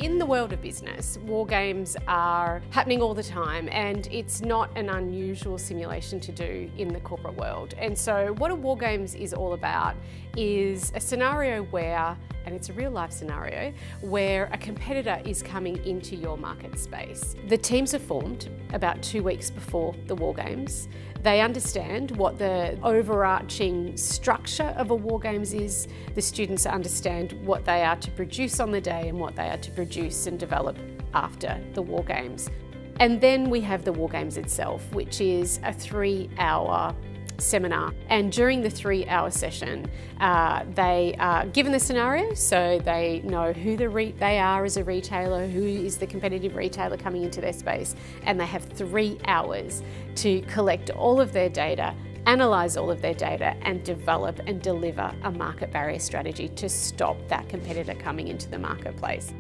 In the world of business, war games are happening all the time, and it's not an unusual simulation to do in the corporate world. And so what a war games is all about is a scenario where, and it's a real life scenario, where a competitor is coming into your market space. The teams are formed about 2 weeks before the war games. They understand what the overarching structure of a war games is. The students understand what they are to produce on the day and what they are to produce and develop after the war games. And then we have the war games itself, which is a 3-hour seminar. And during the 3-hour session, they are given the scenario, so they know who they are as a retailer, who is the competitive retailer coming into their space, and they have 3 hours to collect all of their data, analyse all of their data, and develop and deliver a market barrier strategy to stop that competitor coming into the marketplace.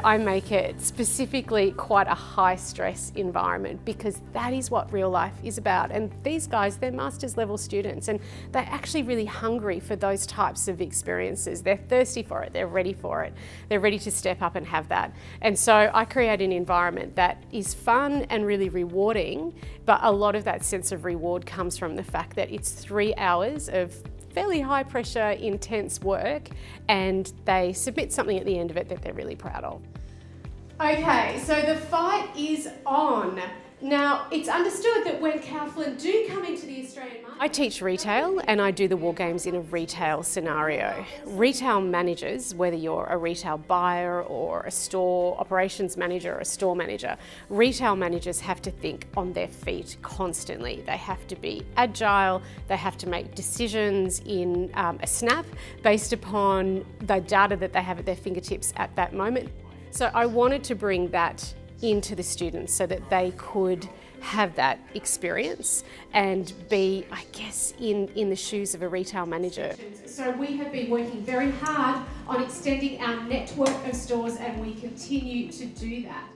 I make it specifically quite a high stress environment because that is what real life is about. And these guys, they're master's level students and they're actually really hungry for those types of experiences. They're thirsty for it, they're ready for it. They're ready to step up and have that. And so I create an environment that is fun and really rewarding, but a lot of that sense of reward comes from the fact that it's 3 hours of fairly high pressure, intense work, and they submit something at the end of it that they're really proud of. Okay, so the fight is on. Now, it's understood that when Kaufland do come into the Australian market... I teach retail and I do the war games in a retail scenario. Retail managers, whether you're a retail buyer or a store operations manager or a store manager, retail managers have to think on their feet constantly. They have to be agile, they have to make decisions in a snap based upon the data that they have at their fingertips at that moment. So I wanted to bring that into the students so that they could have that experience and be, I guess, in the shoes of a retail manager. So we have been working very hard on extending our network of stores, and we continue to do that.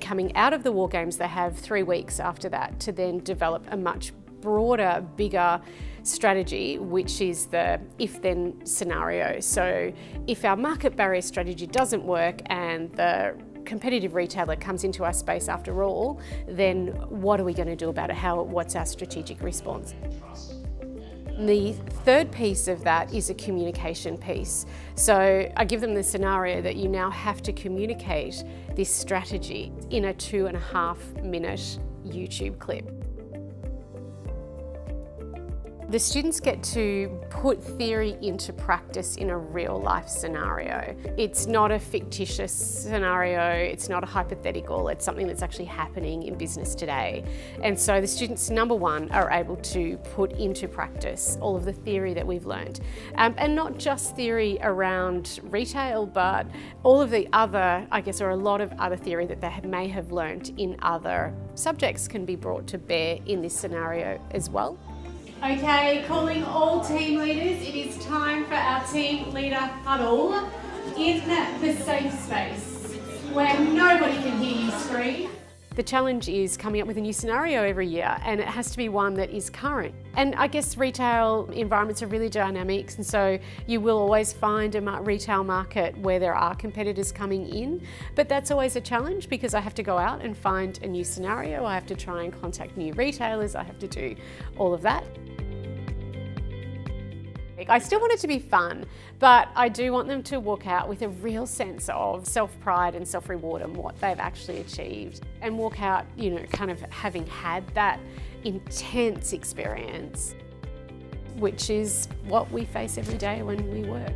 Coming out of the war games, they have 3 weeks after that to then develop a much broader, bigger strategy, which is the if-then scenario. So if our market barrier strategy doesn't work and the competitive retailer comes into our space after all, then what are we going to do about it? What's our strategic response? The third piece of that is a communication piece. So I give them the scenario that you now have to communicate this strategy in a 2.5-minute YouTube clip. The students get to put theory into practice in a real life scenario. It's not a fictitious scenario, it's not a hypothetical, it's something that's actually happening in business today. And so the students, number one, are able to put into practice all of the theory that we've learned. And not just theory around retail, but all of the other, I guess, or a lot of other theory that they may have learned in other subjects can be brought to bear in this scenario as well. Okay, calling all team leaders. It is time for our team leader huddle in the safe space where nobody can hear you scream. The challenge is coming up with a new scenario every year, and it has to be one that is current. And I guess retail environments are really dynamic, and so you will always find a retail market where there are competitors coming in, but that's always a challenge because I have to go out and find a new scenario, I have to try and contact new retailers, I have to do all of that. I still want it to be fun, but I do want them to walk out with a real sense of self-pride and self-reward on what they've actually achieved, and walk out, kind of having had that intense experience, which is what we face every day when we work.